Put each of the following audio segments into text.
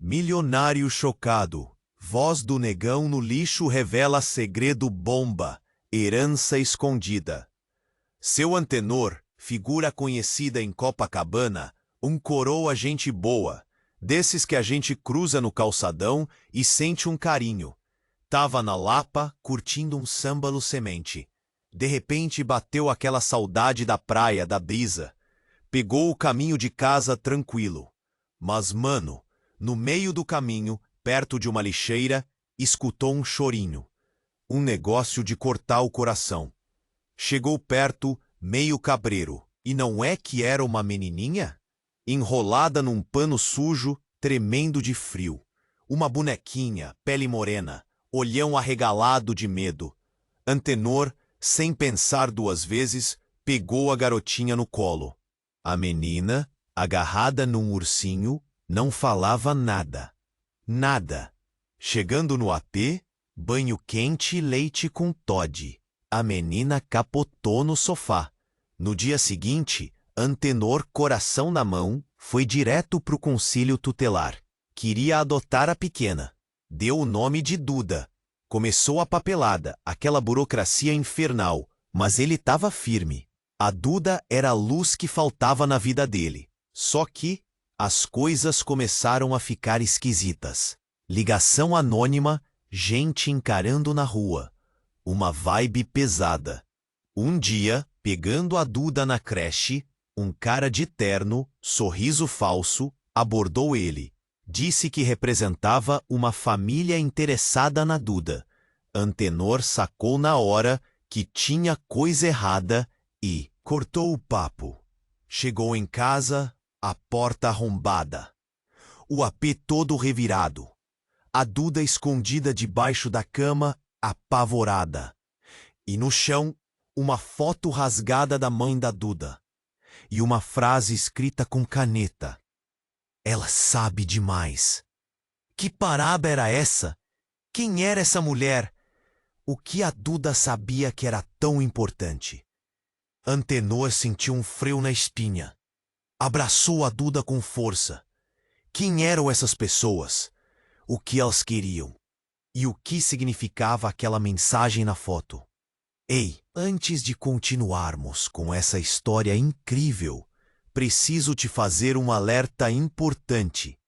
Milionário chocado. Voz do negão no lixo revela segredo bomba. Herança escondida. Seu Antenor, figura conhecida em Copacabana, um coroa gente boa, desses que a gente cruza no calçadão e sente um carinho. Tava na Lapa, curtindo um sâmbalo semente. De repente bateu aquela saudade da praia, da brisa. Pegou o caminho de casa tranquilo. Mas, mano, no meio do caminho, perto de uma lixeira, escutou um chorinho. Um negócio de cortar o coração. Chegou perto, meio cabreiro, e não é que era uma menininha? Enrolada num pano sujo, tremendo de frio. Uma bonequinha, pele morena, olhão arregalado de medo. Antenor, sem pensar duas vezes, pegou a garotinha no colo. A menina, agarrada num ursinho, não falava nada. Nada. Chegando no AP, banho quente e leite com Toddy. A menina capotou no sofá. No dia seguinte, Antenor, coração na mão, foi direto pro concílio tutelar. Queria adotar a pequena. Deu o nome de Duda. Começou a papelada, aquela burocracia infernal, mas ele estava firme. A Duda era a luz que faltava na vida dele. Só que as coisas começaram a ficar esquisitas. Ligação anônima, gente encarando na rua. Uma vibe pesada. Um dia, pegando a Duda na creche, um cara de terno, sorriso falso, abordou ele. Disse que representava uma família interessada na Duda. Antenor sacou na hora que tinha coisa errada e cortou o papo. Chegou em casa, a porta arrombada. O AP todo revirado. A Duda escondida debaixo da cama, apavorada. E no chão, uma foto rasgada da mãe da Duda. E uma frase escrita com caneta. Ela sabe demais. Que parada era essa? Quem era essa mulher? O que a Duda sabia que era tão importante? Antenor sentiu um freio na espinha. Abraçou a Duda com força. Quem eram essas pessoas? O que elas queriam? E o que significava aquela mensagem na foto? Ei, antes de continuarmos com essa história incrível, preciso te fazer um alerta importante.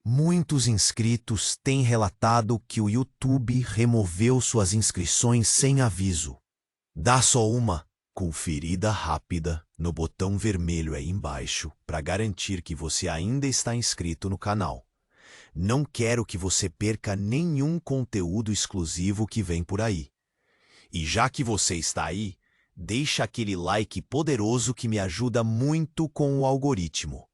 Muitos inscritos têm relatado que o YouTube removeu suas inscrições sem aviso. Dá só uma conferida rápida no botão vermelho aí embaixo para garantir que você ainda está inscrito no canal. Não quero que você perca nenhum conteúdo exclusivo que vem por aí. E já que você está aí, deixa aquele like poderoso que me ajuda muito com o algoritmo.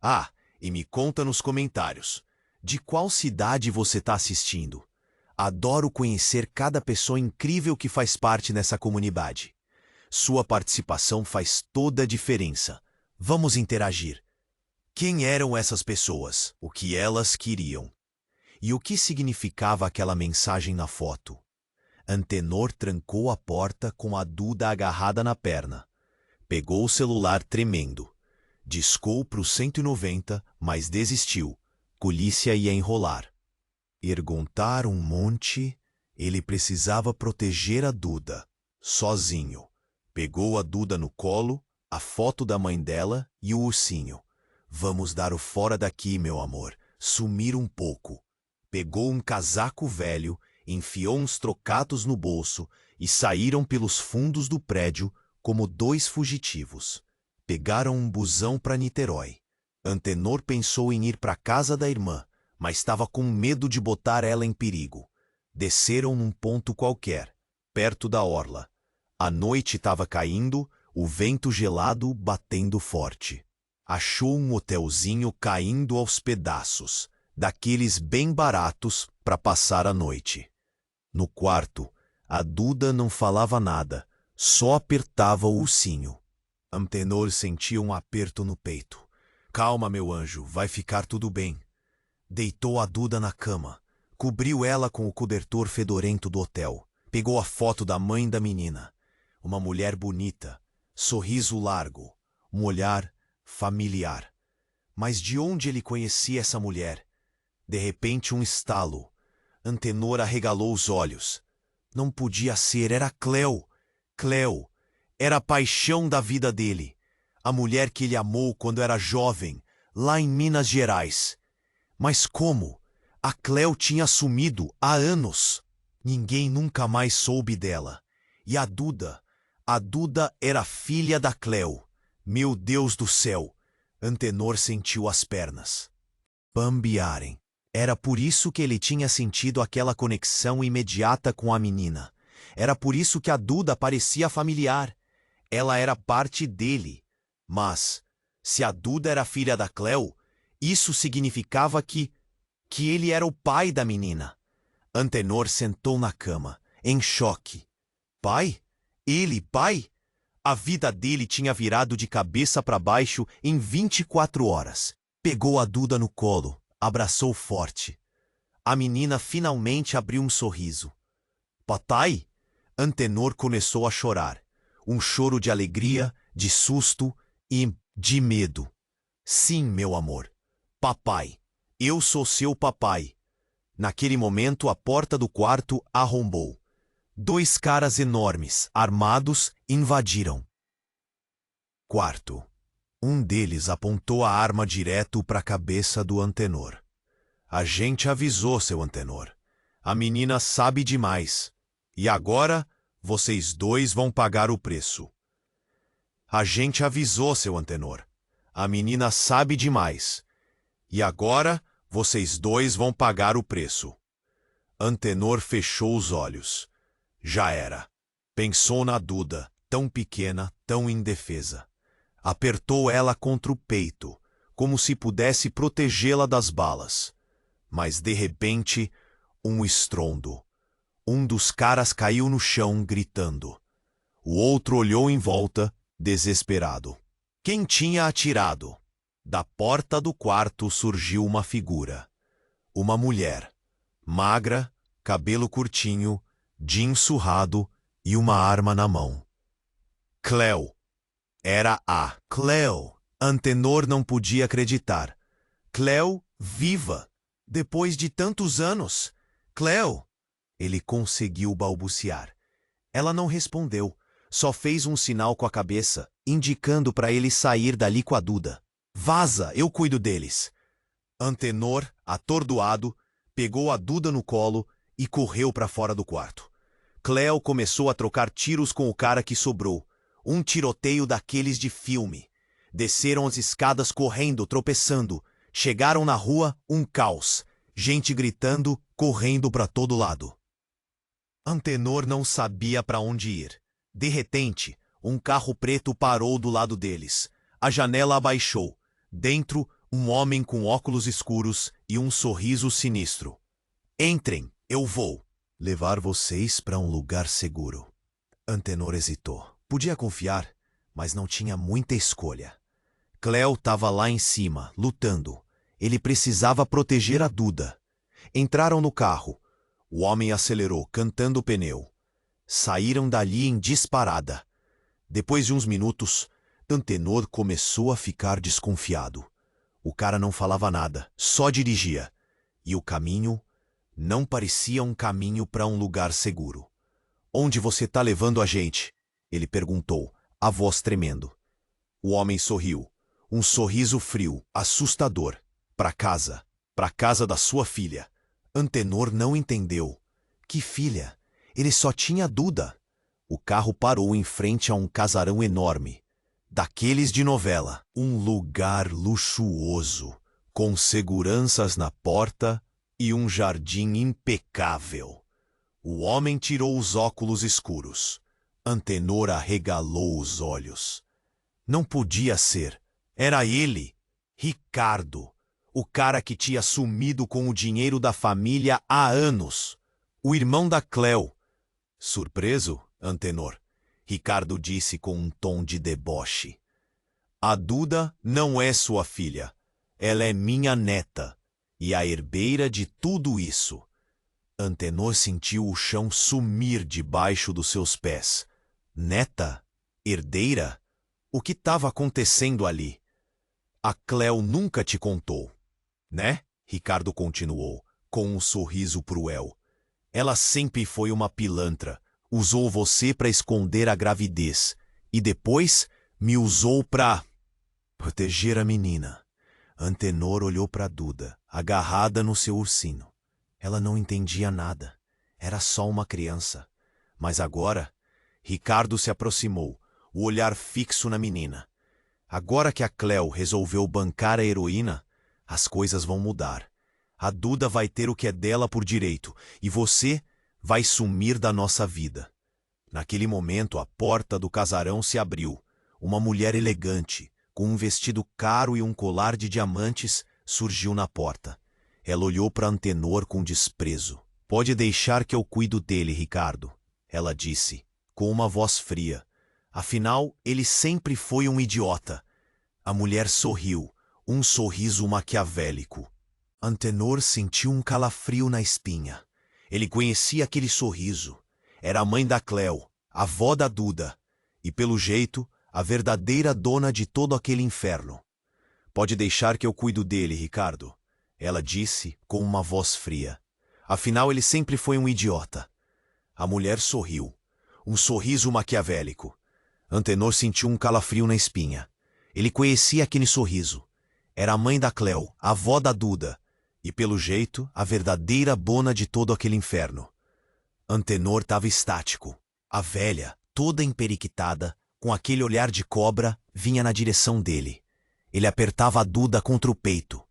Ah, e me conta nos comentários, de qual cidade você está assistindo? Adoro conhecer cada pessoa incrível que faz parte nessa comunidade. Sua participação faz toda a diferença. Vamos interagir. Quem eram essas pessoas? O que elas queriam? E o que significava aquela mensagem na foto? Antenor trancou a porta com a Duda agarrada na perna. Pegou o celular tremendo. Discou pro 190, mas desistiu. Polícia ia enrolar. Perguntar um monte, ele precisava proteger a Duda. Sozinho. Pegou a Duda no colo, a foto da mãe dela e o ursinho. Vamos dar o fora daqui, meu amor. Sumir um pouco. Pegou um casaco velho, enfiou uns trocados no bolso e saíram pelos fundos do prédio como dois fugitivos. Pegaram um busão para Niterói. Antenor pensou em ir para casa da irmã, mas estava com medo de botar ela em perigo. Desceram num ponto qualquer, perto da orla. A noite estava caindo, o vento gelado batendo forte. Achou um hotelzinho caindo aos pedaços, daqueles bem baratos para passar a noite. No quarto, a Duda não falava nada, só apertava o ursinho. Antenor sentia um aperto no peito. Calma, meu anjo, vai ficar tudo bem. Deitou a Duda na cama, cobriu ela com o cobertor fedorento do hotel, pegou a foto da mãe da menina. Uma mulher bonita, sorriso largo, um olhar familiar. Mas de onde ele conhecia essa mulher? De repente, um estalo. Antenor arregalou os olhos. Não podia ser, era Cleo. Cleo era a paixão da vida dele. A mulher que ele amou quando era jovem, lá em Minas Gerais. Mas como? A Cleo tinha sumido há anos. Ninguém nunca mais soube dela. E a Duda era filha da Cleo. Meu Deus do céu! Antenor sentiu as pernas bambearem. Era por isso que ele tinha sentido aquela conexão imediata com a menina. Era por isso que a Duda parecia familiar. Ela era parte dele. Mas, se a Duda era filha da Cleo, isso significava que ele era o pai da menina. Antenor sentou na cama, em choque. Pai? Ele, pai? A vida dele tinha virado de cabeça para baixo em 24 horas. Pegou a Duda no colo, abraçou forte. A menina finalmente abriu um sorriso. Papai? Antenor começou a chorar. Um choro de alegria, de susto e de medo. Sim, meu amor. Papai. Eu sou seu papai. Naquele momento, a porta do quarto arrombou. 2 caras enormes, armados, invadiram. Quarto. Um deles apontou a arma direto para a cabeça do Antenor. A gente avisou, seu Antenor. A menina sabe demais. E agora, vocês 2 vão pagar o preço. A gente avisou, seu Antenor. A menina sabe demais. E agora, vocês 2 vão pagar o preço. Antenor fechou os olhos. Já era. Pensou na Duda, tão pequena, tão indefesa. Apertou ela contra o peito, como se pudesse protegê-la das balas. Mas, de repente, um estrondo. Um dos caras caiu no chão, gritando. O outro olhou em volta, desesperado. Quem tinha atirado? Da porta do quarto surgiu uma figura. Uma mulher. Magra, cabelo curtinho, jeans surrado e uma arma na mão. Cleo. Era a Cleo. Antenor não podia acreditar. Cleo viva. Depois de tantos anos. Cleo. Ele conseguiu balbuciar. Ela não respondeu. Só fez um sinal com a cabeça, indicando para ele sair dali com a Duda. Vaza, eu cuido deles. Antenor, atordoado, pegou a Duda no colo e correu para fora do quarto. Cleo começou a trocar tiros com o cara que sobrou. Um tiroteio daqueles de filme. Desceram as escadas correndo, tropeçando. Chegaram na rua, um caos. Gente gritando, correndo para todo lado. Antenor não sabia para onde ir. De repente, um carro preto parou do lado deles. A janela abaixou. Dentro, um homem com óculos escuros e um sorriso sinistro. Entrem, eu vou levar vocês para um lugar seguro. Antenor hesitou. Podia confiar, mas não tinha muita escolha. Cleo estava lá em cima, lutando. Ele precisava proteger a Duda. Entraram no carro. O homem acelerou, cantando o pneu. Saíram dali em disparada. Depois de uns minutos, Antenor começou a ficar desconfiado. O cara não falava nada, só dirigia. E o caminho não parecia um caminho para um lugar seguro. Onde você está levando a gente? Ele perguntou, a voz tremendo. O homem sorriu. Um sorriso frio, assustador. Para casa da sua filha. Antenor não entendeu. Que filha? Ele só tinha Duda. O carro parou em frente a um casarão enorme. Daqueles de novela. Um lugar luxuoso, com seguranças na porta e um jardim impecável. O homem tirou os óculos escuros. Antenor arregalou os olhos. Não podia ser. Era ele, Ricardo, o cara que tinha sumido com o dinheiro da família há anos. O irmão da Cleo. Surpreso, Antenor? Ricardo disse com um tom de deboche. A Duda não é sua filha. Ela é minha neta e a herdeira de tudo isso. Antenor sentiu o chão sumir debaixo dos seus pés. Neta? Herdeira? O que estava acontecendo ali? A Cleo nunca te contou, né? Ricardo continuou, com um sorriso cruel. Ela sempre foi uma pilantra. Usou você para esconder a gravidez. E depois me usou para proteger a menina. Antenor olhou para Duda, agarrada no seu ursinho. Ela não entendia nada. Era só uma criança. Mas agora, Ricardo se aproximou, o olhar fixo na menina. Agora que a Cleo resolveu bancar a heroína, as coisas vão mudar. A Duda vai ter o que é dela por direito, e você vai sumir da nossa vida. Naquele momento, a porta do casarão se abriu. Uma mulher elegante, com um vestido caro e um colar de diamantes, surgiu na porta. Ela olhou para Antenor com desprezo. Pode deixar que eu cuido dele, Ricardo, ela disse, com uma voz fria. Afinal, ele sempre foi um idiota. A mulher sorriu, um sorriso maquiavélico. Antenor sentiu um calafrio na espinha. Ele conhecia aquele sorriso. Era a mãe da Cleo, a avó da Duda, e pelo jeito, a verdadeira dona de todo aquele inferno. Pode deixar que eu cuido dele, Ricardo, ela disse com uma voz fria. Afinal, ele sempre foi um idiota. A mulher sorriu, um sorriso maquiavélico. Antenor sentiu um calafrio na espinha. Ele conhecia aquele sorriso. Era a mãe da Cleo, a avó da Duda, e pelo jeito, a verdadeira dona de todo aquele inferno. Antenor estava estático. A velha, toda emperiquitada, com aquele olhar de cobra, vinha na direção dele. Ele apertava a Duda contra o peito,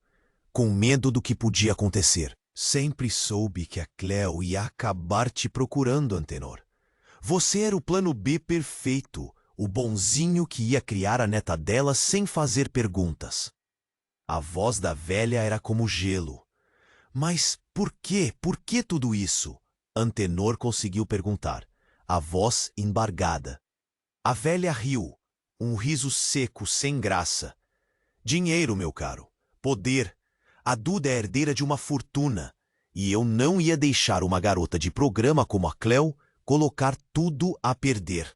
com medo do que podia acontecer. Sempre soube que a Cleo ia acabar te procurando, Antenor. Você era o plano B perfeito, o bonzinho que ia criar a neta dela sem fazer perguntas. A voz da velha era como gelo. Mas por quê? Por que tudo isso? Antenor conseguiu perguntar, a voz embargada. A velha riu, um riso seco, sem graça. Dinheiro, meu caro. Poder. A Duda é herdeira de uma fortuna. E eu não ia deixar uma garota de programa como a Cleo colocar tudo a perder.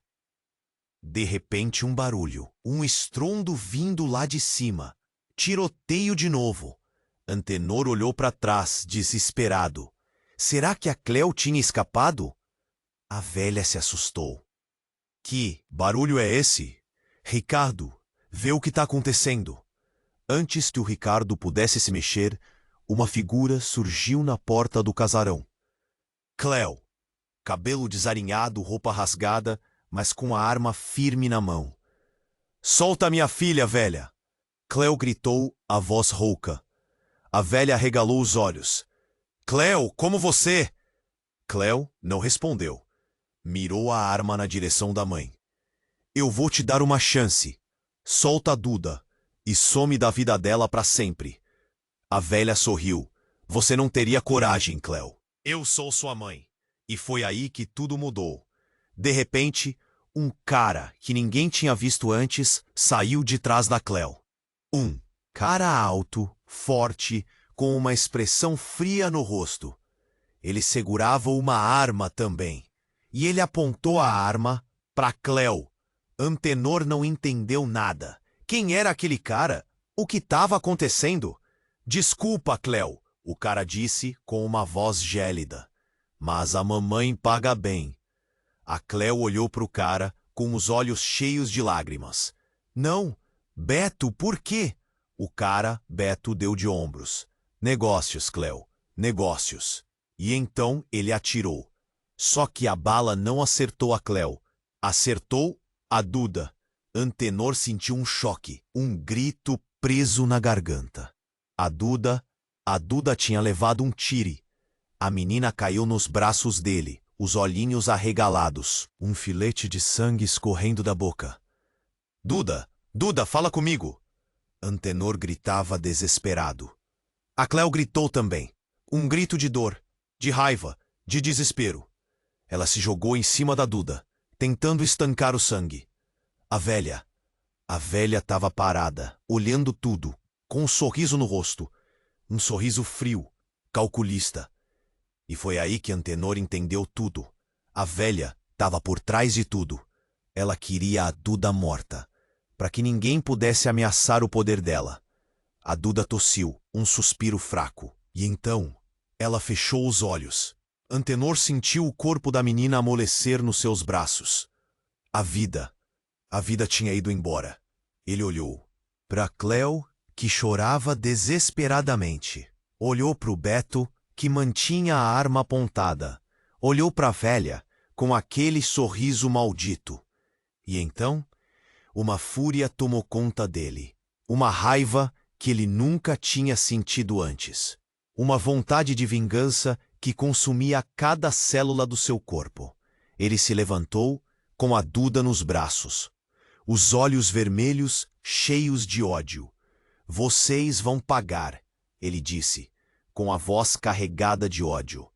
De repente, um barulho, um estrondo vindo lá de cima. Tiroteio de novo. Antenor olhou para trás, desesperado. Será que a Cleo tinha escapado? A velha se assustou. Que barulho é esse? Ricardo, vê o que está acontecendo. Antes que o Ricardo pudesse se mexer, uma figura surgiu na porta do casarão. Cleo, cabelo desalinhado, roupa rasgada, mas com a arma firme na mão. Solta minha filha, velha! Cleo gritou, a voz rouca. A velha arregalou os olhos. Cleo, como você? Cleo não respondeu. Mirou a arma na direção da mãe. Eu vou te dar uma chance. Solta a Duda e some da vida dela para sempre. A velha sorriu. Você não teria coragem, Cleo. Eu sou sua mãe. E foi aí que tudo mudou. De repente, um cara que ninguém tinha visto antes saiu de trás da Cleo. Um cara alto, forte, com uma expressão fria no rosto. Ele segurava uma arma também. E ele apontou a arma para Cleo. Antenor não entendeu nada. Quem era aquele cara? O que estava acontecendo? Desculpa, Cleo, o cara disse com uma voz gélida. Mas a mamãe paga bem. A Cleo olhou para o cara com os olhos cheios de lágrimas. Não, Beto, por quê? O cara, Beto, deu de ombros. Negócios, Cleo, negócios. E então ele atirou. Só que a bala não acertou a Cleo. Acertou a Duda. Antenor sentiu um choque, um grito preso na garganta. A Duda tinha levado um tiro. A menina caiu nos braços dele, os olhinhos arregalados, um filete de sangue escorrendo da boca. Duda, fala comigo! Antenor gritava desesperado. A Cleo gritou também. Um grito de dor, de raiva, de desespero. Ela se jogou em cima da Duda, tentando estancar o sangue. A velha estava parada, olhando tudo, com um sorriso no rosto. Um sorriso frio, calculista. E foi aí que Antenor entendeu tudo. A velha estava por trás de tudo. Ela queria a Duda morta, para que ninguém pudesse ameaçar o poder dela. A Duda tossiu, um suspiro fraco, e então ela fechou os olhos. Antenor sentiu o corpo da menina amolecer nos seus braços. A vida tinha ido embora. Ele olhou para Cleo, que chorava desesperadamente. Olhou para o Beto, que mantinha a arma apontada. Olhou para a velha, com aquele sorriso maldito. E então, uma fúria tomou conta dele. Uma raiva que ele nunca tinha sentido antes. Uma vontade de vingança que consumia cada célula do seu corpo. Ele se levantou, com a Duda nos braços. Os olhos vermelhos, cheios de ódio. Vocês vão pagar, ele disse, com a voz carregada de ódio.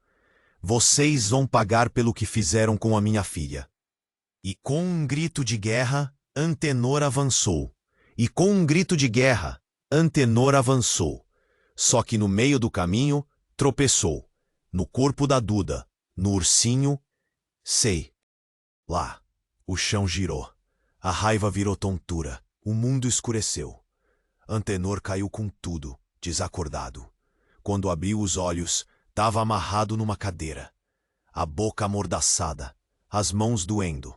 Vocês vão pagar pelo que fizeram com a minha filha. E com um grito de guerra, Antenor avançou. Só que no meio do caminho, tropeçou. No corpo da Duda, no ursinho. Sei. Lá. O chão girou. A raiva virou tontura. O mundo escureceu. Antenor caiu com tudo, desacordado. Quando abriu os olhos, estava amarrado numa cadeira. A boca amordaçada, as mãos doendo.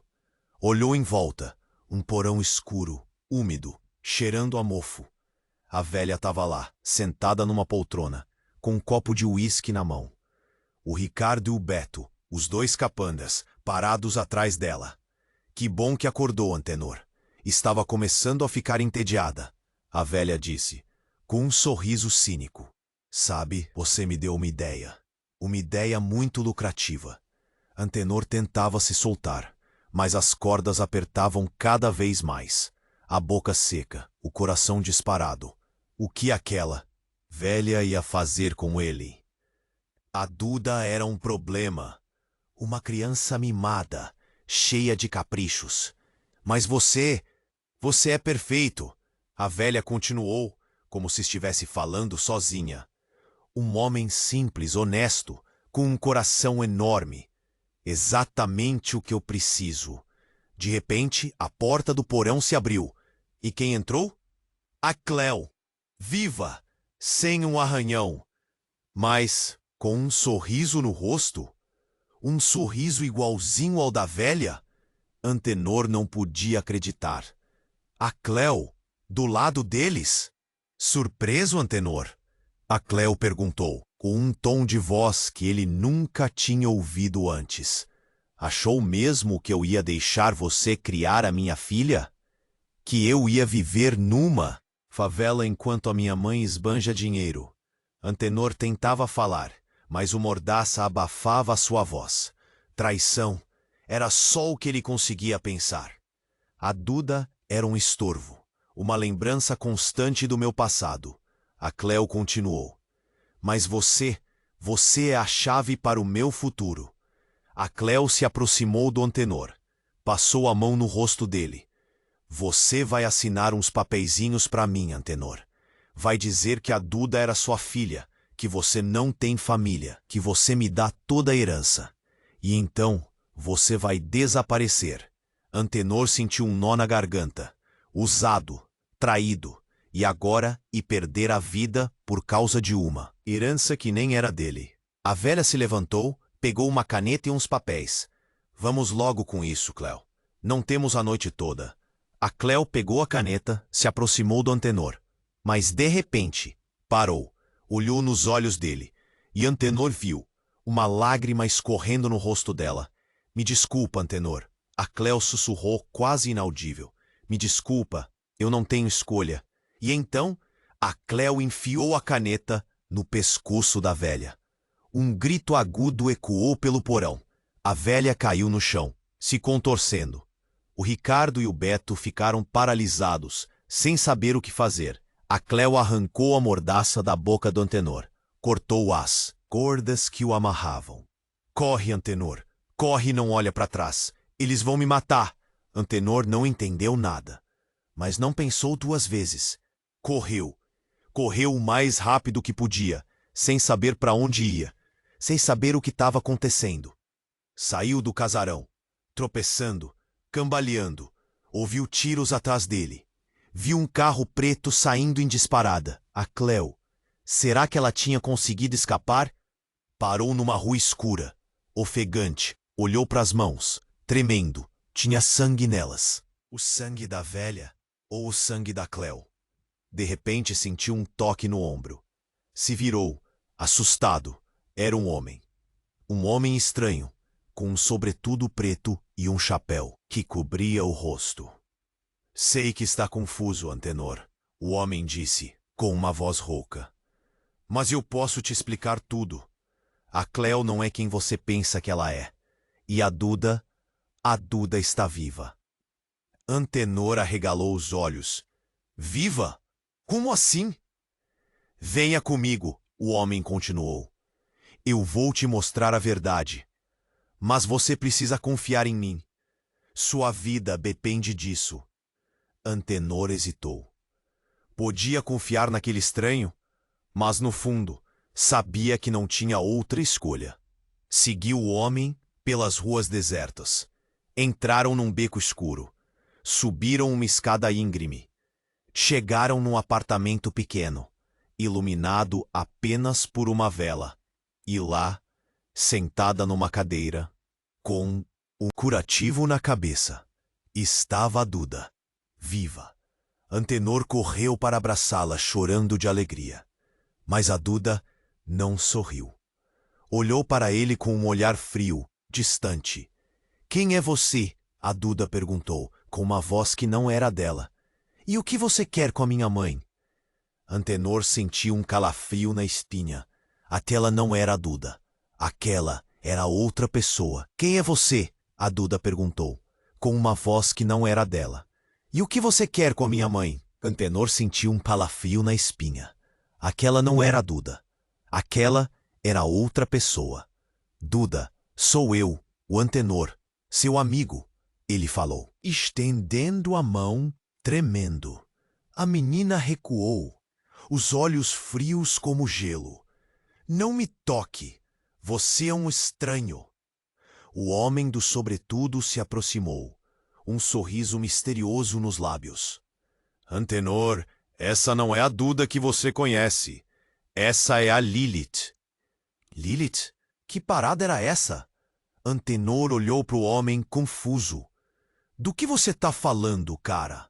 Olhou em volta. Um porão escuro, úmido, cheirando a mofo. A velha estava lá, sentada numa poltrona, com um copo de uísque na mão. O Ricardo e o Beto, os dois capandas, parados atrás dela. Que bom que acordou, Antenor. Estava começando a ficar entediada. A velha disse, com um sorriso cínico. Sabe, você me deu uma ideia muito lucrativa. Antenor tentava se soltar, mas as cordas apertavam cada vez mais. A boca seca, o coração disparado. O que aquela velha ia fazer com ele? A Duda era um problema. Uma criança mimada, cheia de caprichos. Mas você é perfeito. A velha continuou, como se estivesse falando sozinha. Um homem simples, honesto, com um coração enorme. Exatamente o que eu preciso. De repente, a porta do porão se abriu. E quem entrou? A Cleo. Viva! Sem um arranhão. Mas com um sorriso no rosto. Um sorriso igualzinho ao da velha. Antenor não podia acreditar. A Cleo, do lado deles. Surpreso, Antenor? A Cleo perguntou, com um tom de voz que ele nunca tinha ouvido antes. Achou mesmo que eu ia deixar você criar a minha filha? Que eu ia viver numa favela enquanto a minha mãe esbanja dinheiro? Antenor tentava falar, mas o mordaça abafava a sua voz. Traição era só o que ele conseguia pensar. A Duda era um estorvo, uma lembrança constante do meu passado. A Cleo continuou. Mas você é a chave para o meu futuro. A Cleo se aproximou do Antenor. Passou a mão no rosto dele. Você vai assinar uns papeizinhos para mim, Antenor. Vai dizer que a Duda era sua filha, que você não tem família, que você me dá toda a herança. E então você vai desaparecer. Antenor sentiu um nó na garganta. Usado, traído, e agora perder a vida por causa de uma herança que nem era dele. A velha se levantou, pegou uma caneta e uns papéis. Vamos logo com isso, Cleo. Não temos a noite toda. A Cleo pegou a caneta, se aproximou do Antenor. Mas de repente, parou, olhou nos olhos dele, e Antenor viu uma lágrima escorrendo no rosto dela. Me desculpa, Antenor. A Cleo sussurrou quase inaudível. Me desculpa, eu não tenho escolha. E então, a Cleo enfiou a caneta no pescoço da velha. Um grito agudo ecoou pelo porão. A velha caiu no chão, se contorcendo. O Ricardo e o Beto ficaram paralisados, sem saber o que fazer. A Cleo arrancou a mordaça da boca do Antenor. Cortou as cordas que o amarravam. Corre, Antenor. Corre e não olha para trás. Eles vão me matar. Antenor não entendeu nada, mas não pensou duas vezes. Correu. Correu o mais rápido que podia, sem saber para onde ia, sem saber o que estava acontecendo. Saiu do casarão, tropeçando, cambaleando. Ouviu tiros atrás dele. viu um carro preto saindo em disparada. A Cleo. Será que ela tinha conseguido escapar? Parou numa rua escura, ofegante, olhou para as mãos, tremendo. Tinha sangue nelas. O sangue da velha ou o sangue da Cleo? De repente sentiu um toque no ombro. Se virou, assustado. Era um homem. Um homem estranho, com um sobretudo preto e um chapéu que cobria o rosto. Sei que está confuso, Antenor, o homem disse, com uma voz rouca. Mas eu posso te explicar tudo. A Cleo não é quem você pensa que ela é. E a Duda está viva. Antenor arregalou os olhos. Viva? Como assim? Venha comigo, o homem continuou. Eu vou te mostrar a verdade. Mas você precisa confiar em mim. Sua vida depende disso. Antenor hesitou. Podia confiar naquele estranho, mas no fundo, sabia que não tinha outra escolha. Seguiu o homem pelas ruas desertas. Entraram num beco escuro. Subiram uma escada íngreme. Chegaram num apartamento pequeno, iluminado apenas por uma vela. E lá, sentada numa cadeira, com um curativo na cabeça, estava a Duda, viva. Antenor correu para abraçá-la, chorando de alegria. Mas a Duda não sorriu. Olhou para ele com um olhar frio, distante. Quem é você? A Duda perguntou, com uma voz que não era dela. E o que você quer com a minha mãe? Antenor sentiu um calafrio na espinha. Aquela não era a Duda. Aquela era outra pessoa. Quem é você? A Duda perguntou, com uma voz que não era dela. E o que você quer com a minha mãe? Antenor sentiu um calafrio na espinha. Aquela não era a Duda. Aquela era outra pessoa. Duda, sou eu, o Antenor, seu amigo, ele falou, estendendo a mão, tremendo. A menina recuou, os olhos frios como gelo. Não me toque, você é um estranho. O homem do sobretudo se aproximou, um sorriso misterioso nos lábios. Antenor, essa não é a Duda que você conhece. Essa é a Lilith. Lilith? Que parada era essa? Antenor olhou para o homem confuso. Do que você tá falando, cara?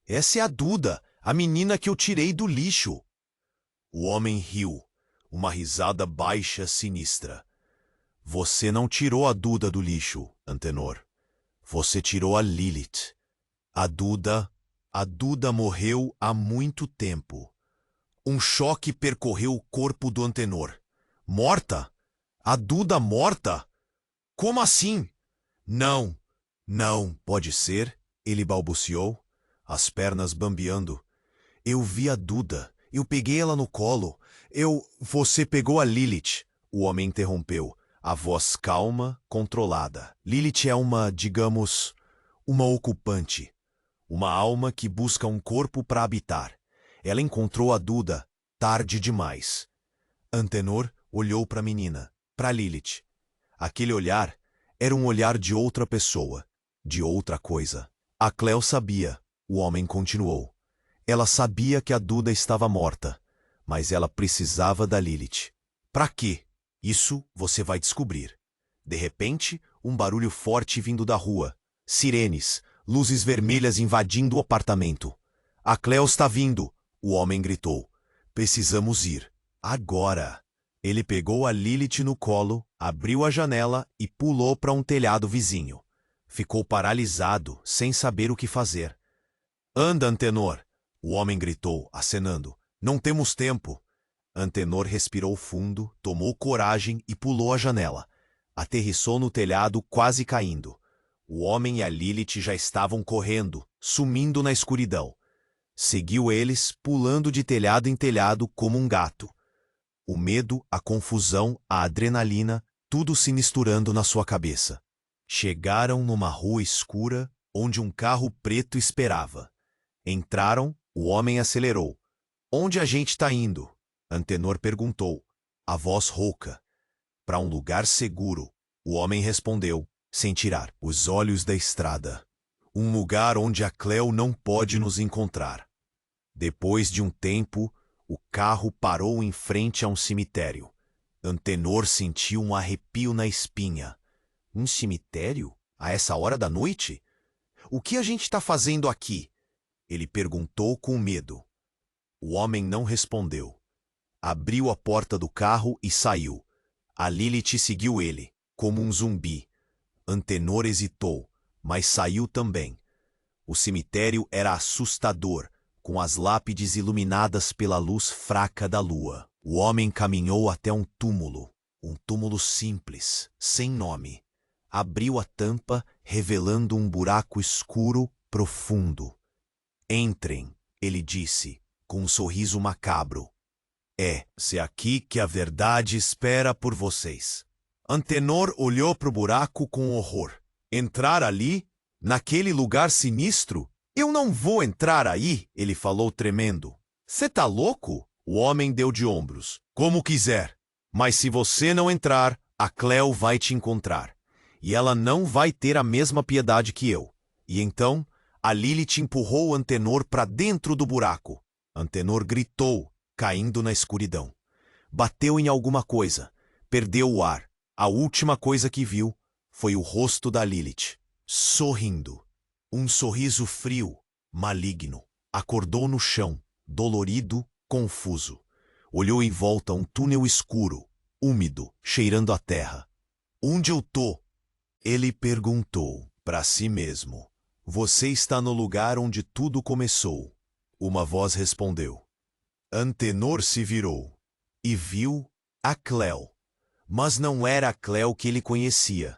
Essa é a Duda, a menina que eu tirei do lixo. O homem riu, uma risada baixa, sinistra. Você não tirou a Duda do lixo, Antenor. Você tirou a Lilith. A Duda morreu há muito tempo. Um choque percorreu o corpo do Antenor. Morta? A Duda morta? Como assim? Não, pode ser, ele balbuciou, as pernas bambeando. Eu vi a Duda, eu peguei ela no colo. Você pegou a Lilith, o homem interrompeu, a voz calma, controlada. Lilith é digamos, uma ocupante. Uma alma que busca um corpo para habitar. Ela encontrou a Duda tarde demais. Antenor olhou para a menina, para Lilith. Aquele olhar era um olhar de outra pessoa, de outra coisa. A Cleo sabia, o homem continuou. Ela sabia que a Duda estava morta, mas ela precisava da Lilith. Para quê? Isso você vai descobrir. De repente, um barulho forte vindo da rua. Sirenes, luzes vermelhas invadindo o apartamento. A Cleo está vindo, o homem gritou. Precisamos ir. Agora. Ele pegou a Lilith no colo, abriu a janela e pulou para um telhado vizinho. Ficou paralisado, sem saber o que fazer. Anda, Antenor, o homem gritou, acenando. Não temos tempo. Antenor respirou fundo, tomou coragem e pulou a janela. Aterrissou no telhado, quase caindo. O homem e a Lilith já estavam correndo, sumindo na escuridão. Seguiu eles, pulando de telhado em telhado como um gato. O medo, a confusão, a adrenalina, tudo se misturando na sua cabeça. Chegaram numa rua escura, onde um carro preto esperava. Entraram, o homem acelerou. Onde a gente está indo? Antenor perguntou, a voz rouca. Para um lugar seguro, o homem respondeu, sem tirar os olhos da estrada. Um lugar onde a Cleo não pode nos encontrar. Depois de um tempo, o carro parou em frente a um cemitério. Antenor sentiu um arrepio na espinha. Um cemitério? A essa hora da noite? O que a gente está fazendo aqui? Ele perguntou com medo. O homem não respondeu. Abriu a porta do carro e saiu. A Lilith seguiu ele, como um zumbi. Antenor hesitou, mas saiu também. O cemitério era assustador, com as lápides iluminadas pela luz fraca da lua. O homem caminhou até um túmulo simples, sem nome. Abriu a tampa, revelando um buraco escuro, profundo. Entrem, ele disse, com um sorriso macabro. É aqui que a verdade espera por vocês. Antenor olhou para o buraco com horror. Entrar ali? Naquele lugar sinistro? Eu não vou entrar aí, ele falou tremendo. Cê tá louco? O homem deu de ombros. Como quiser. Mas se você não entrar, a Cleo vai te encontrar. E ela não vai ter a mesma piedade que eu. E então, a Lilith empurrou Antenor para dentro do buraco. Antenor gritou, caindo na escuridão. Bateu em alguma coisa. Perdeu o ar. A última coisa que viu foi o rosto da Lilith, sorrindo. Um sorriso frio, maligno. Acordou no chão, dolorido, confuso. Olhou em volta um túnel escuro, úmido, cheirando a terra. Onde eu tô? Ele perguntou para si mesmo. Você está no lugar onde tudo começou. Uma voz respondeu. Antenor se virou e viu a Cleo. Mas não era a Cleo que ele conhecia.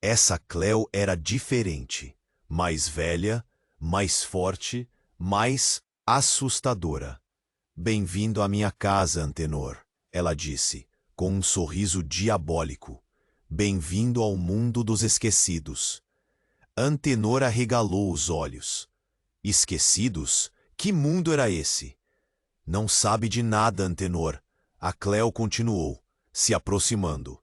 Essa Cleo era diferente, mais velha, mais forte, mais assustadora. Bem-vindo à minha casa, Antenor, ela disse, com um sorriso diabólico. Bem-vindo ao mundo dos esquecidos. Antenor arregalou os olhos. Esquecidos? Que mundo era esse? Não sabe de nada, Antenor. A Cleo continuou, se aproximando.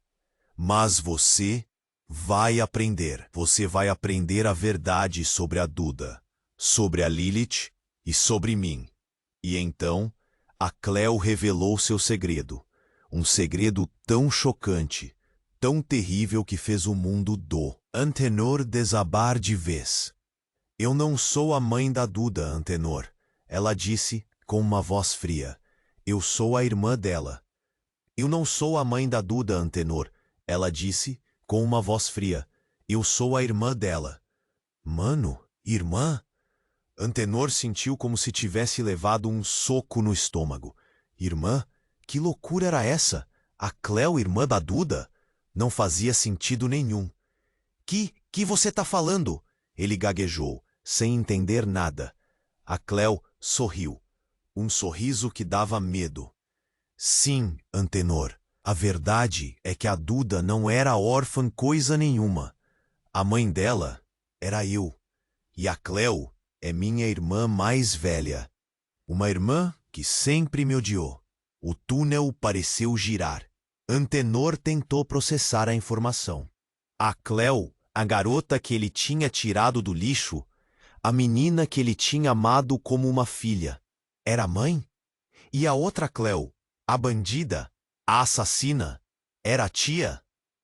Mas você vai aprender. Você vai aprender a verdade sobre a Duda, sobre a Lilith e sobre mim. E então, a Cleo revelou seu segredo. Um segredo tão chocante, tão terrível que fez o mundo do Antenor desabar de vez. Eu não sou a mãe da Duda, Antenor, ela disse com uma voz fria. Eu sou a irmã dela. Eu não sou a mãe da Duda, Antenor, ela disse com uma voz fria. Eu sou a irmã dela. Mano, irmã? Antenor sentiu como se tivesse levado um soco no estômago. Irmã? Que loucura era essa? A Cleo, irmã da Duda? Não fazia sentido nenhum. Que você tá falando? Ele gaguejou, sem entender nada. A Cleo sorriu. Um sorriso que dava medo. Sim, Antenor. A verdade é que a Duda não era órfã coisa nenhuma. A mãe dela era eu. E a Cleo é minha irmã mais velha. Uma irmã que sempre me odiou. O túnel pareceu girar. Antenor tentou processar a informação. A Cleo, a garota que ele tinha tirado do lixo, a menina que ele tinha amado como uma filha, era a mãe? E a outra Cleo, a bandida, a assassina, era a tia?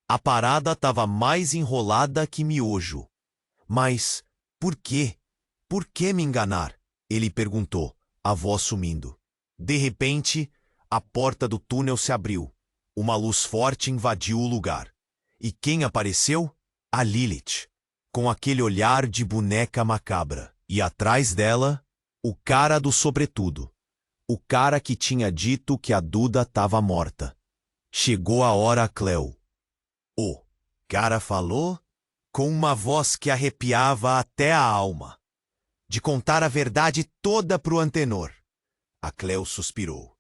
A parada estava mais enrolada que miojo. Mas, por quê? Por que me enganar? Ele perguntou, a voz sumindo. De repente, a porta do túnel se abriu. Uma luz forte invadiu o lugar. E quem apareceu? A Lilith, com aquele olhar de boneca macabra. E atrás dela, o cara do sobretudo. O cara que tinha dito que a Duda estava morta. Chegou a hora, Cleo. O cara falou, com uma voz que arrepiava até a alma, de contar a verdade toda pro Antenor. A Cleo suspirou.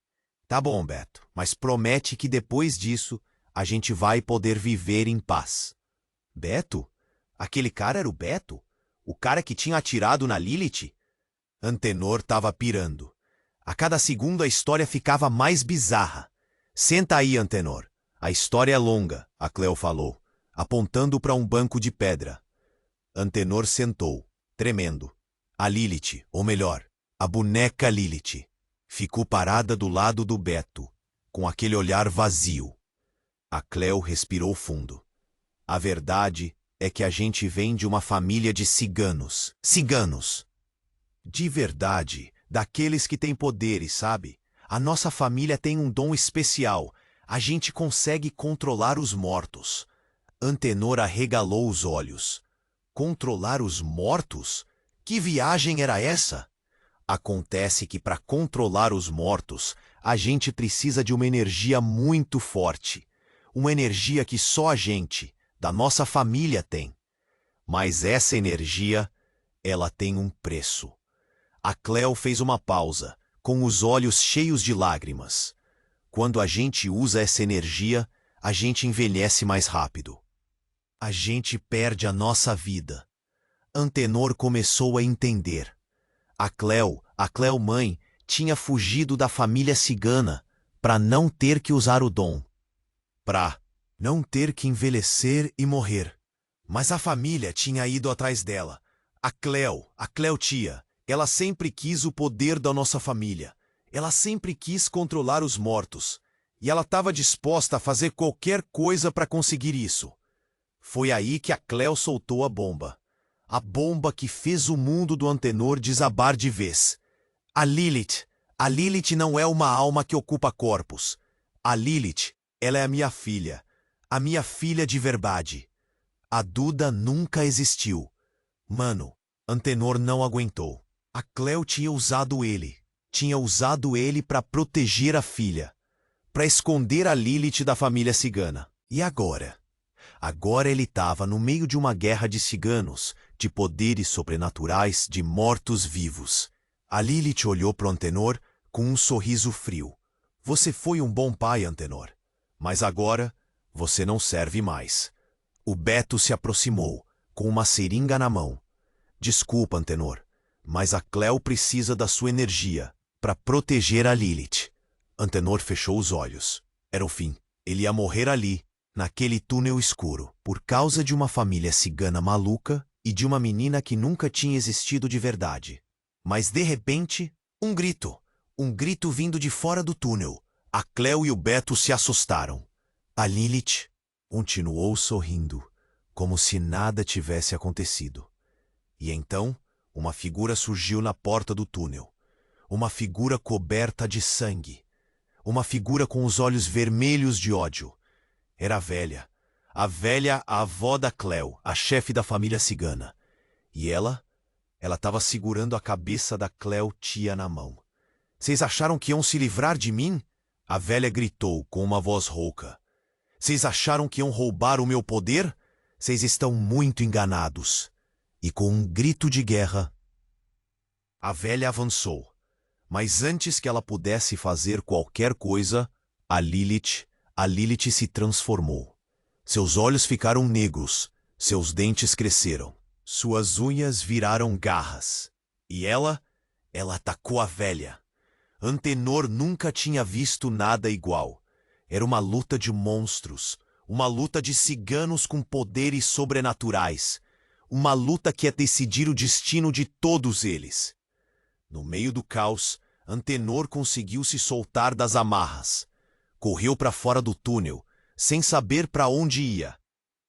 Tá bom, Beto, mas promete que depois disso a gente vai poder viver em paz. Beto? Aquele cara era o Beto? O cara que tinha atirado na Lilith? Antenor estava pirando. A cada segundo a história ficava mais bizarra. Senta aí, Antenor. A história é longa, a Cleo falou, apontando para um banco de pedra. Antenor sentou. tremendo. A Lilith, ou melhor, a boneca Lilith, ficou parada do lado do Beto, com aquele olhar vazio. A Cleo respirou fundo. A verdade é que a gente vem de uma família de ciganos. Ciganos! De verdade, daqueles que têm poderes, sabe? A nossa família tem um dom especial. A gente consegue controlar os mortos. Antenor arregalou os olhos. Controlar os mortos? Que viagem era essa? Acontece que para controlar os mortos, a gente precisa de uma energia muito forte. Uma energia que só a gente, da nossa família, tem. Mas essa energia, ela tem um preço. A Cleo fez uma pausa, com os olhos cheios de lágrimas. Quando a gente usa essa energia, a gente envelhece mais rápido. A gente perde a nossa vida. Antenor começou a entender. A Cleo mãe, tinha fugido da família cigana para não ter que usar o dom. Para não ter que envelhecer e morrer. Mas a família tinha ido atrás dela. A Cleo tia, ela sempre quis o poder da nossa família. Ela sempre quis controlar os mortos. E ela estava disposta a fazer qualquer coisa para conseguir isso. Foi aí que a Cleo soltou a bomba. A bomba que fez o mundo do Antenor desabar de vez. A Lilith não é uma alma que ocupa corpos. A Lilith, ela é a minha filha de verdade. A Duda nunca existiu. Mano, Antenor não aguentou. A Cleo tinha usado ele para proteger a filha, para esconder a Lilith da família cigana. E agora? Agora ele estava no meio de uma guerra de ciganos, de poderes sobrenaturais, de mortos-vivos. A Lilith olhou para Antenor com um sorriso frio. Você foi um bom pai, Antenor. Mas agora, você não serve mais. O Beto se aproximou, com uma seringa na mão. Desculpa, Antenor, mas a Cleo precisa da sua energia para proteger a Lilith. Antenor fechou os olhos. Era o fim. Ele ia morrer ali, naquele túnel escuro, por causa de uma família cigana maluca e de uma menina que nunca tinha existido de verdade. Mas, de repente, um grito vindo de fora do túnel. A Cleo e o Beto se assustaram. A Lilith continuou sorrindo, como se nada tivesse acontecido. E então, uma figura surgiu na porta do túnel. Uma figura coberta de sangue. Uma figura com os olhos vermelhos de ódio. Era a avó da Cleo, a chefe da família cigana. E ela estava segurando a cabeça da Cleo tia na mão. Vocês acharam que iam se livrar de mim? A velha gritou com uma voz rouca. Vocês acharam que iam roubar o meu poder? Vocês estão muito enganados. E com um grito de guerra, a velha avançou. Mas antes que ela pudesse fazer qualquer coisa, a Lilith se transformou. Seus olhos ficaram negros, seus dentes cresceram, suas unhas viraram garras. E ela atacou a velha. Antenor nunca tinha visto nada igual. Era uma luta de monstros, uma luta de ciganos com poderes sobrenaturais, uma luta que ia decidir o destino de todos eles. No meio do caos, Antenor conseguiu se soltar das amarras. Correu para fora do túnel, sem saber para onde ia.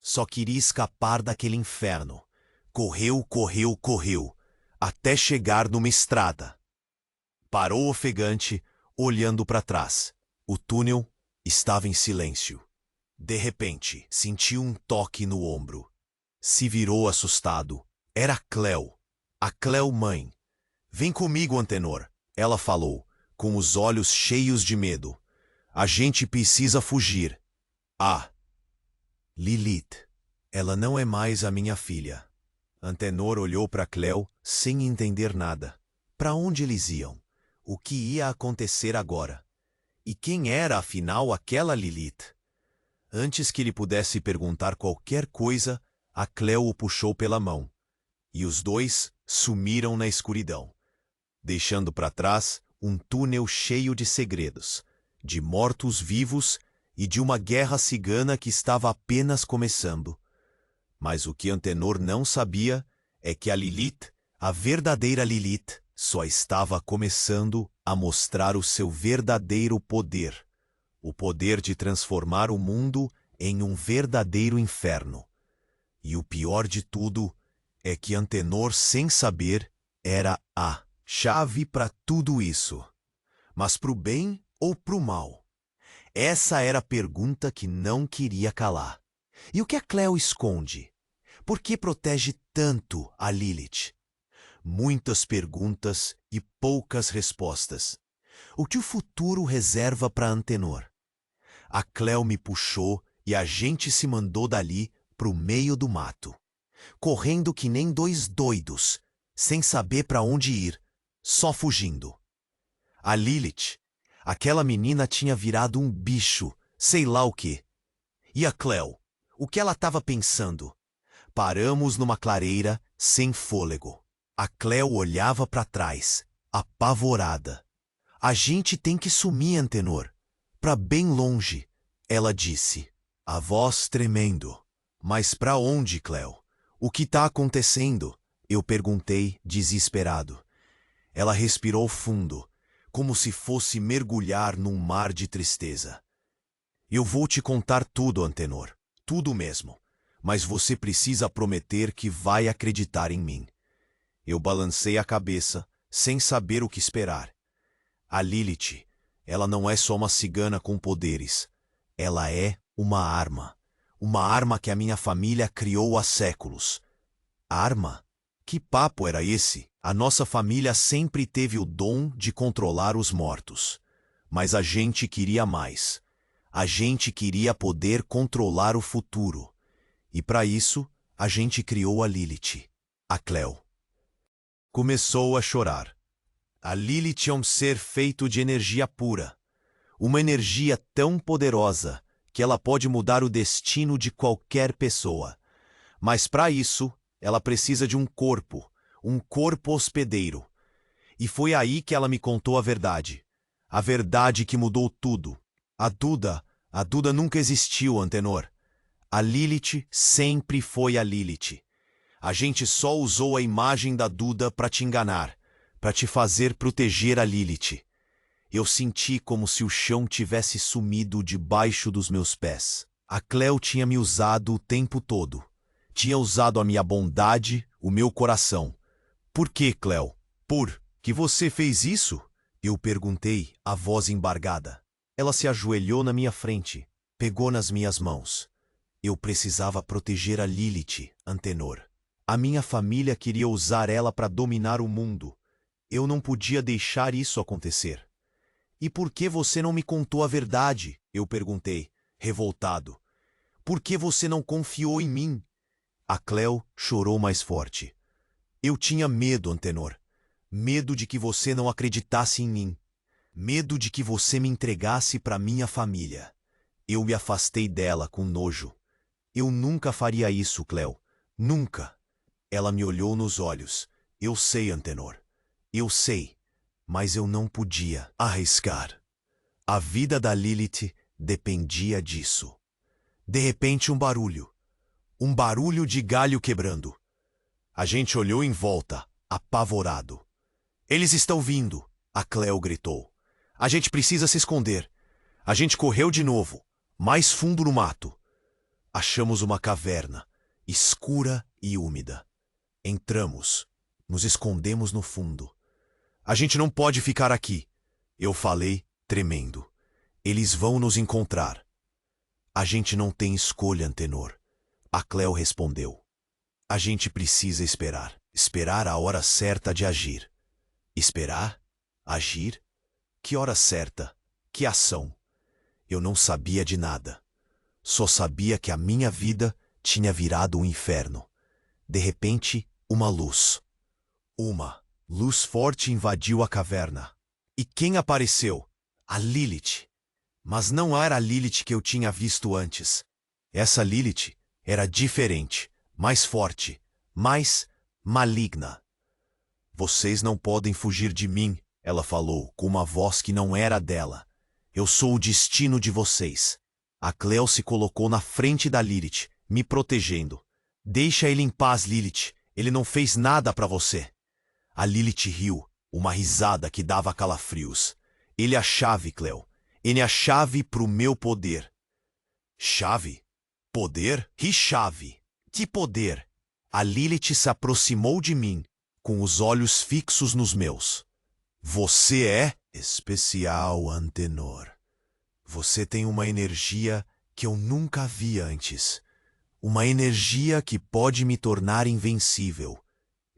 Só queria escapar daquele inferno. Correu, até chegar numa estrada. Parou ofegante, olhando para trás. O túnel estava em silêncio. De repente, sentiu um toque no ombro. Se virou assustado. Era a Cleo mãe. Vem comigo, Antenor, ela falou, com os olhos cheios de medo. A gente precisa fugir. Ah, Lilith, ela não é mais a minha filha. Antenor olhou para Cleo sem entender nada. Para onde eles iam? O que ia acontecer agora? E quem era, afinal, aquela Lilith? Antes que ele pudesse perguntar qualquer coisa, a Cleo o puxou pela mão. E os dois sumiram na escuridão, deixando para trás um túnel cheio de segredos, de mortos-vivos e de uma guerra cigana que estava apenas começando. Mas o que Antenor não sabia é que a Lilith A verdadeira Lilith só estava começando a mostrar o seu verdadeiro poder. O poder de transformar o mundo em um verdadeiro inferno. E o pior de tudo é que Antenor, sem saber, era a chave para tudo isso. Mas pro bem ou pro mal? Essa era a pergunta que não queria calar. E o que a Cleo esconde? Por que protege tanto a Lilith? Muitas perguntas e poucas respostas. O que o futuro reserva para Antenor? A Cleo me puxou e a gente se mandou dali pro meio do mato, correndo que nem dois doidos, sem saber para onde ir, só fugindo. A Lilith, aquela menina, tinha virado um bicho, sei lá o quê. E a Cleo, o que ela estava pensando? Paramos numa clareira, sem fôlego. A Cleo olhava para trás, apavorada. A gente tem que sumir, Antenor. Pra bem longe, ela disse, a voz tremendo. Mas pra onde, Cleo? O que tá acontecendo? Eu perguntei, desesperado. Ela respirou fundo, como se fosse mergulhar num mar de tristeza. Eu vou te contar tudo, Antenor. Tudo mesmo. Mas você precisa prometer que vai acreditar em mim. Eu balancei a cabeça, sem saber o que esperar. A Lilith, ela não é só uma cigana com poderes. Ela é uma arma. Uma arma que a minha família criou há séculos. Arma? Que papo era esse? A nossa família sempre teve o dom de controlar os mortos. Mas a gente queria mais. A gente queria poder controlar o futuro. E para isso, a gente criou a Lilith, a Cleo. Começou a chorar. A Lilith é um ser feito de energia pura. Uma energia tão poderosa que ela pode mudar o destino de qualquer pessoa. Mas para isso, ela precisa de um corpo hospedeiro. E foi aí que ela me contou a verdade. A verdade que mudou tudo. A Duda nunca existiu, Antenor. A Lilith sempre foi a Lilith. A gente só usou a imagem da Duda para te enganar, para te fazer proteger a Lilith. Eu senti como se o chão tivesse sumido debaixo dos meus pés. A Cleo tinha me usado o tempo todo. Tinha usado a minha bondade, o meu coração. Por que, Cleo? Por que você fez isso? Eu perguntei, a voz embargada. Ela se ajoelhou na minha frente, pegou nas minhas mãos. Eu precisava proteger a Lilith, Antenor. A minha família queria usar ela para dominar o mundo. Eu não podia deixar isso acontecer. E por que você não me contou a verdade? Eu perguntei, revoltado. Por que você não confiou em mim? A Cleo chorou mais forte. Eu tinha medo, Antenor. Medo de que você não acreditasse em mim. Medo de que você me entregasse para minha família. Eu me afastei dela com nojo. Eu nunca faria isso, Cleo. Nunca. Ela me olhou nos olhos. Eu sei, Antenor. Eu sei. Mas eu não podia arriscar. A vida da Lilith dependia disso. De repente, um barulho. Um barulho de galho quebrando. A gente olhou em volta, apavorado. Eles estão vindo, a Cleo gritou. A gente precisa se esconder. A gente correu de novo, mais fundo no mato. Achamos uma caverna, escura e úmida. Entramos, nos escondemos no fundo. A gente não pode ficar aqui, eu falei, tremendo. Eles vão nos encontrar. A gente não tem escolha, Antenor. A Cleo respondeu. A gente precisa esperar. Esperar a hora certa de agir. Esperar? Agir? Que hora certa? Que ação? Eu não sabia de nada. Só sabia que a minha vida tinha virado um inferno. De repente, uma luz. Uma luz forte invadiu a caverna. E quem apareceu? A Lilith. Mas não era a Lilith que eu tinha visto antes. Essa Lilith era diferente, mais forte, mais maligna. Vocês não podem fugir de mim, ela falou com uma voz que não era dela. Eu sou o destino de vocês. A Cleo se colocou na frente da Lilith, me protegendo. Deixa ele em paz, Lilith. Ele não fez nada para você. A Lilith riu, uma risada que dava calafrios. Ele é a chave, Cleo. Ele é a chave pro meu poder. Chave? Poder? Que chave? Que poder? A Lilith se aproximou de mim, com os olhos fixos nos meus. Você é especial, Antenor. Você tem uma energia que eu nunca vi antes. Uma energia que pode me tornar invencível.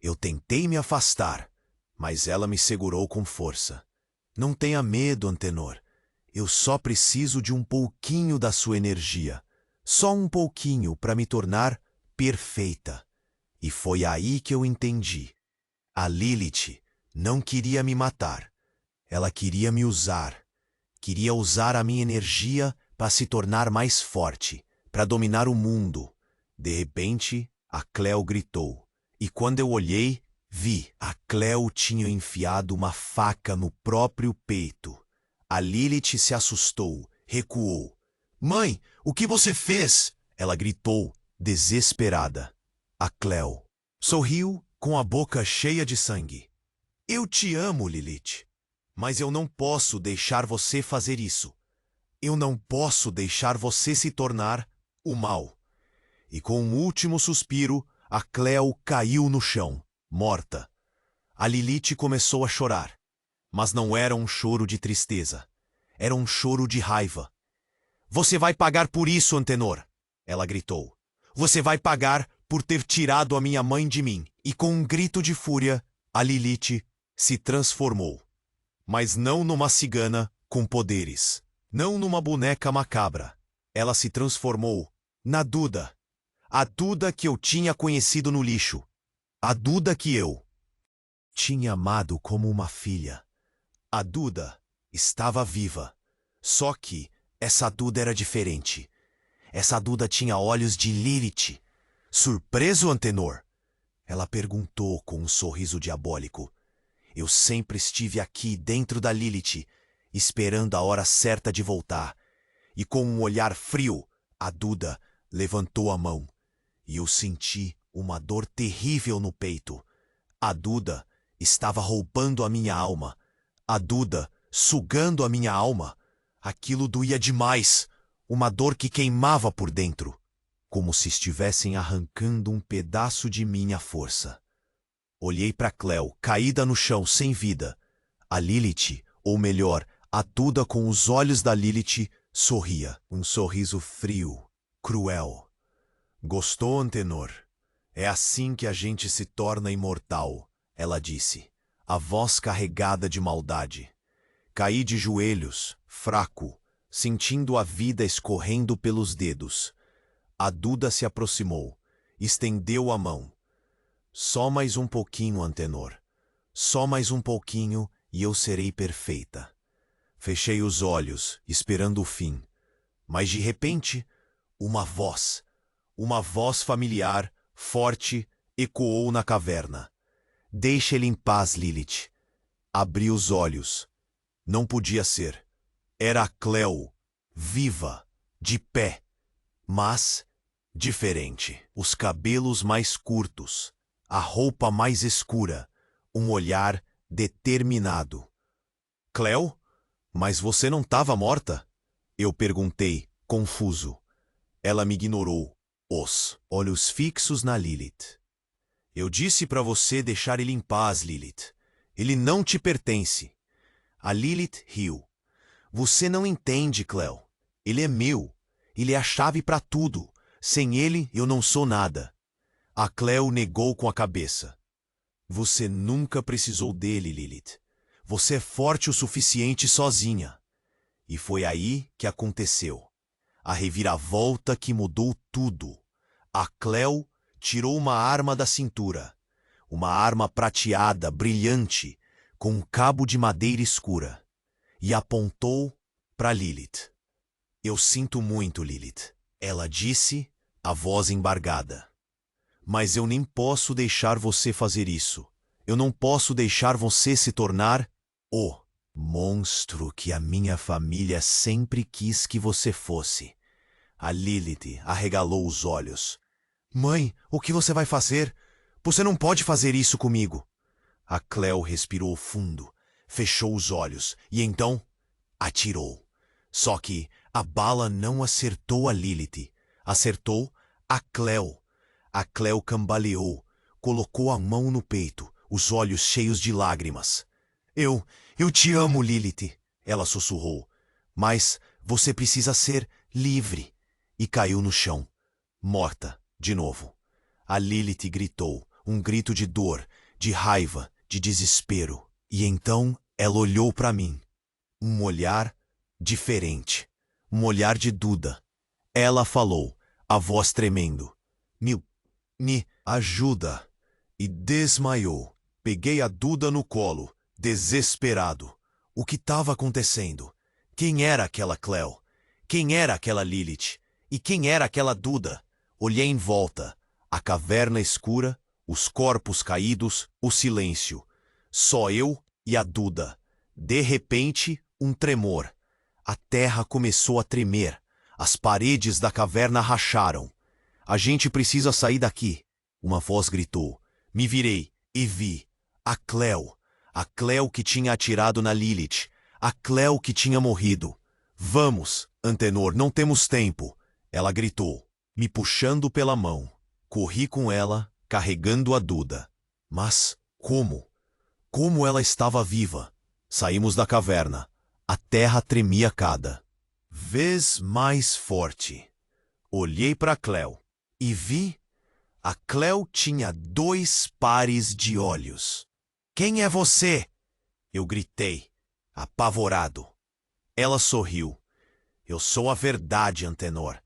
Eu tentei me afastar, mas ela me segurou com força. Não tenha medo, Antenor. Eu só preciso de um pouquinho da sua energia. Só um pouquinho para me tornar perfeita. E foi aí que eu entendi. A Lilith não queria me matar. Ela queria me usar. Queria usar a minha energia para se tornar mais forte, para dominar o mundo. De repente, a Cleo gritou. E quando eu olhei, vi. A Cleo tinha enfiado uma faca no próprio peito. A Lilith se assustou, recuou. Mãe, o que você fez? Ela gritou, desesperada. A Cleo sorriu com a boca cheia de sangue. Eu te amo, Lilith, mas eu não posso deixar você fazer isso. Eu não posso deixar você se tornar o mal. E com um último suspiro, a Cleo caiu no chão, morta. A Lilith começou a chorar, mas não era um choro de tristeza. Era um choro de raiva. Você vai pagar por isso, Antenor, ela gritou. Você vai pagar por ter tirado a minha mãe de mim. E com um grito de fúria, a Lilith se transformou. Mas não numa cigana com poderes. Não numa boneca macabra. Ela se transformou na Duda. A Duda que eu tinha conhecido no lixo. A Duda que eu tinha amado como uma filha. A Duda estava viva. Só que essa Duda era diferente. Essa Duda tinha olhos de Lilith. Surpreso, Antenor? Ela perguntou com um sorriso diabólico. Eu sempre estive aqui dentro da Lilith, esperando a hora certa de voltar. E com um olhar frio, a Duda levantou a mão. E eu senti uma dor terrível no peito. A Duda estava roubando a minha alma. A Duda sugando a minha alma. Aquilo doía demais. Uma dor que queimava por dentro. Como se estivessem arrancando um pedaço de minha força. Olhei para Cleo, caída no chão, sem vida. A Lilith, ou melhor, a Duda com os olhos da Lilith, sorria. Um sorriso frio, cruel. Gostou, Antenor? É assim que a gente se torna imortal, ela disse, a voz carregada de maldade. Caí de joelhos, fraco, sentindo a vida escorrendo pelos dedos. A Duda se aproximou, estendeu a mão. Só mais um pouquinho, Antenor. Só mais um pouquinho e eu serei perfeita. Fechei os olhos, esperando o fim. Mas de repente, uma voz familiar, forte, ecoou na caverna. Deixe ele em paz, Lilith. Abri os olhos. Não podia ser. Era a Cleo, viva, de pé, mas diferente. Os cabelos mais curtos, a roupa mais escura, um olhar determinado. Cleo? Mas você não estava morta? Eu perguntei, confuso. Ela me ignorou, os olhos fixos na Lilith. Eu disse para você deixar ele em paz, Lilith. Ele não te pertence. A Lilith riu. Você não entende, Cleo. Ele é meu. Ele é a chave para tudo. Sem ele, eu não sou nada. A Cleo negou com a cabeça. Você nunca precisou dele, Lilith. Você é forte o suficiente sozinha. E foi aí que aconteceu. A reviravolta que mudou tudo. A Cleo tirou uma arma da cintura. Uma arma prateada, brilhante, com um cabo de madeira escura. E apontou para Lilith. Eu sinto muito, Lilith. Ela disse, a voz embargada. Mas eu nem posso deixar você fazer isso. Eu não posso deixar você se tornar o monstro que a minha família sempre quis que você fosse. A Lilith arregalou os olhos. Mãe, o que você vai fazer? Você não pode fazer isso comigo. A Cleo respirou fundo, fechou os olhos e então atirou. Só que a bala não acertou a Lilith, acertou a Cleo. A Cleo cambaleou, colocou a mão no peito, os olhos cheios de lágrimas. Eu te amo, Lilith, ela sussurrou. Mas você precisa ser livre. E caiu no chão, morta, de novo. A Lilith gritou, um grito de dor, de raiva, de desespero. E então ela olhou para mim. Um olhar diferente. Um olhar de Duda. Ela falou, a voz tremendo. Me ajuda. E desmaiou. Peguei a Duda no colo, desesperado. O que estava acontecendo? Quem era aquela Cleo? Quem era aquela Lilith? E quem era aquela Duda? Olhei em volta. A caverna escura, os corpos caídos, o silêncio. Só eu e a Duda. De repente, um tremor. A terra começou a tremer. As paredes da caverna racharam. A gente precisa sair daqui. Uma voz gritou. Me virei e vi. A Cleo. A Cleo que tinha atirado na Lilith. A Cleo que tinha morrido. Vamos, Antenor, não temos tempo. Ela gritou, me puxando pela mão. Corri com ela, carregando a Duda. Mas como? Como ela estava viva? Saímos da caverna. A terra tremia cada vez mais forte. Olhei para Cleo e vi. A Cleo tinha 2 pares de olhos. Quem é você? Eu gritei, apavorado. Ela sorriu. Eu sou a verdade, Antenor.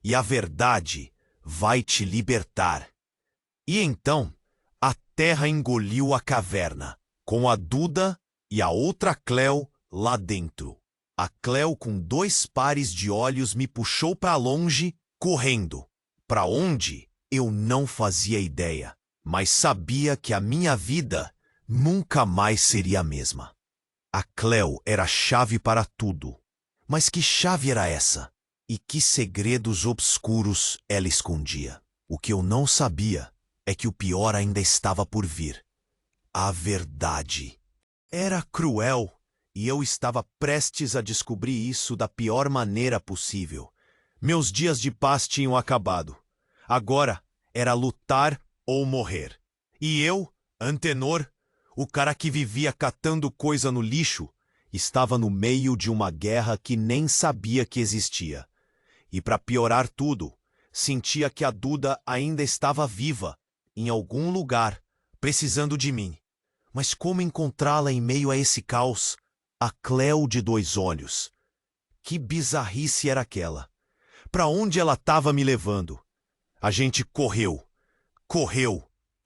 E a verdade vai te libertar. E então, a terra engoliu a caverna, com a Duda e a outra Cleo lá dentro. A Cleo com 2 pares de olhos me puxou para longe, correndo. Para onde? Eu não fazia ideia, mas sabia que a minha vida nunca mais seria a mesma. A Cleo era a chave para tudo. Mas que chave era essa? E que segredos obscuros ela escondia? O que eu não sabia é que o pior ainda estava por vir. A verdade. Era cruel, e eu estava prestes a descobrir isso da pior maneira possível. Meus dias de paz tinham acabado. Agora era lutar ou morrer. E eu, Antenor, o cara que vivia catando coisa no lixo, estava no meio de uma guerra que nem sabia que existia. E para piorar tudo, sentia que a Duda ainda estava viva, em algum lugar, precisando de mim. Mas como encontrá-la em meio a esse caos? A Cleo de 2 olhos. Que bizarrice era aquela? Para onde ela estava me levando? A gente correu,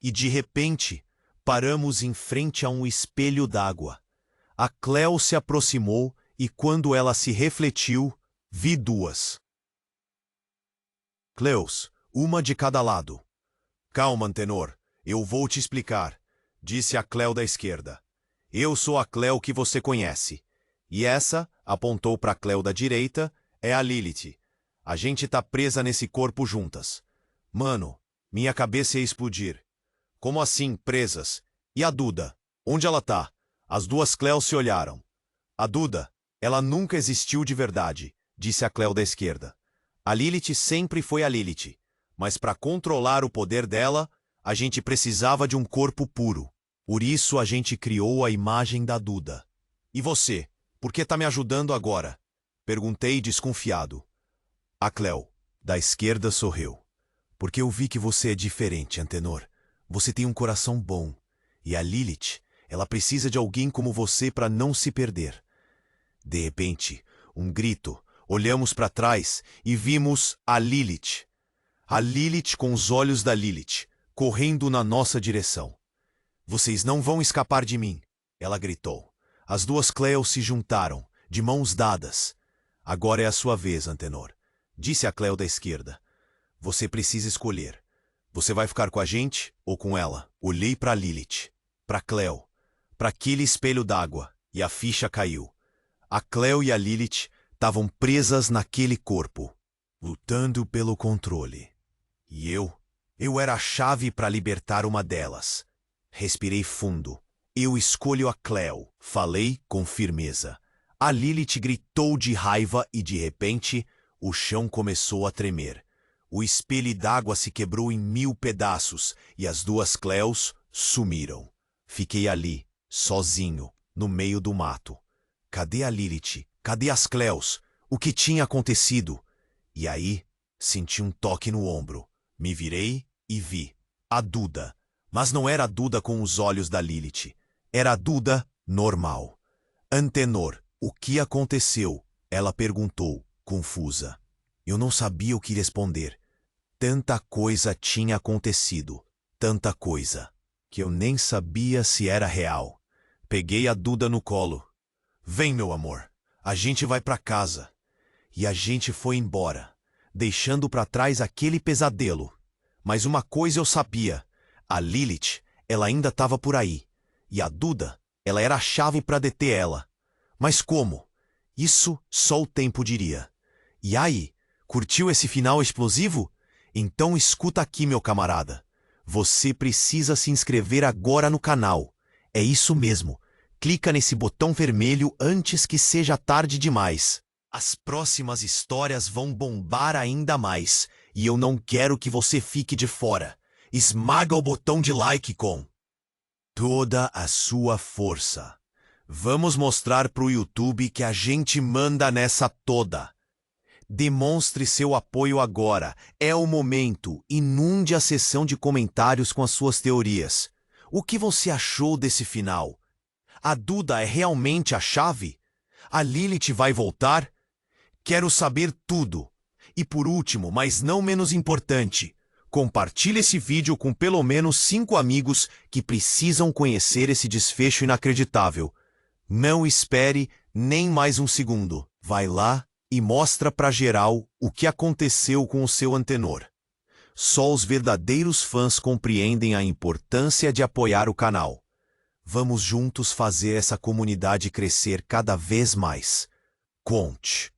e de repente paramos em frente a um espelho d'água. A Cleo se aproximou e quando ela se refletiu, vi 2 Cleos, uma de cada lado. Calma, Antenor, eu vou te explicar, disse a Cleo da esquerda. Eu sou a Cleo que você conhece. E essa, apontou para a Cleo da direita, é a Lilith. A gente tá presa nesse corpo juntas. Mano, minha cabeça ia explodir. Como assim, presas? E a Duda? Onde ela tá? As 2 Cleos se olharam. A Duda, ela nunca existiu de verdade, disse a Cleo da esquerda. A Lilith sempre foi a Lilith, mas para controlar o poder dela, a gente precisava de um corpo puro. Por isso a gente criou a imagem da Duda. E você, por que tá me ajudando agora? Perguntei desconfiado. A Cleo, da esquerda, sorriu. Porque eu vi que você é diferente, Antenor. Você tem um coração bom. E a Lilith, ela precisa de alguém como você para não se perder. De repente, um grito. Olhamos para trás e vimos a Lilith. A Lilith com os olhos da Lilith, correndo na nossa direção. Vocês não vão escapar de mim, ela gritou. As 2 Cleos se juntaram, de mãos dadas. Agora é a sua vez, Antenor, disse a Cleo da esquerda. Você precisa escolher. Você vai ficar com a gente ou com ela? Olhei para Lilith, para Cleo, para aquele espelho d'água, e a ficha caiu. A Cleo e a Lilith estavam presas naquele corpo, lutando pelo controle. E eu era a chave para libertar uma delas. Respirei fundo. Eu escolho a Cleo, falei com firmeza. A Lilith gritou de raiva e, de repente, o chão começou a tremer. O espelho d'água se quebrou em 1000 pedaços e as duas Cleos sumiram. Fiquei ali, sozinho, no meio do mato. Cadê a Lilith? Cadê as Cleos? O que tinha acontecido? E aí, senti um toque no ombro. Me virei e vi a Duda. Mas não era a Duda com os olhos da Lilith. Era a Duda normal. Antenor, o que aconteceu? Ela perguntou, confusa. Eu não sabia o que responder. Tanta coisa tinha acontecido. Tanta coisa. Que eu nem sabia se era real. Peguei a Duda no colo. Vem, meu amor. A gente vai pra casa. E a gente foi embora, deixando pra trás aquele pesadelo. Mas uma coisa eu sabia. A Lilith, ela ainda estava por aí. E a Duda, ela era a chave para deter ela. Mas como? Isso só o tempo diria. E aí, curtiu esse final explosivo? Então escuta aqui, meu camarada. Você precisa se inscrever agora no canal. É isso mesmo. Clica nesse botão vermelho antes que seja tarde demais. As próximas histórias vão bombar ainda mais. E eu não quero que você fique de fora. Esmaga o botão de like com toda a sua força. Vamos mostrar pro YouTube que a gente manda nessa toda. Demonstre seu apoio agora. É o momento. Inunde a seção de comentários com as suas teorias. O que você achou desse final? A Duda é realmente a chave? A Lilith vai voltar? Quero saber tudo. E por último, mas não menos importante, compartilhe esse vídeo com pelo menos 5 amigos que precisam conhecer esse desfecho inacreditável. Não espere nem mais um segundo. Vai lá e mostra pra geral o que aconteceu com o seu Antenor. Só os verdadeiros fãs compreendem a importância de apoiar o canal. Vamos juntos fazer essa comunidade crescer cada vez mais. Conte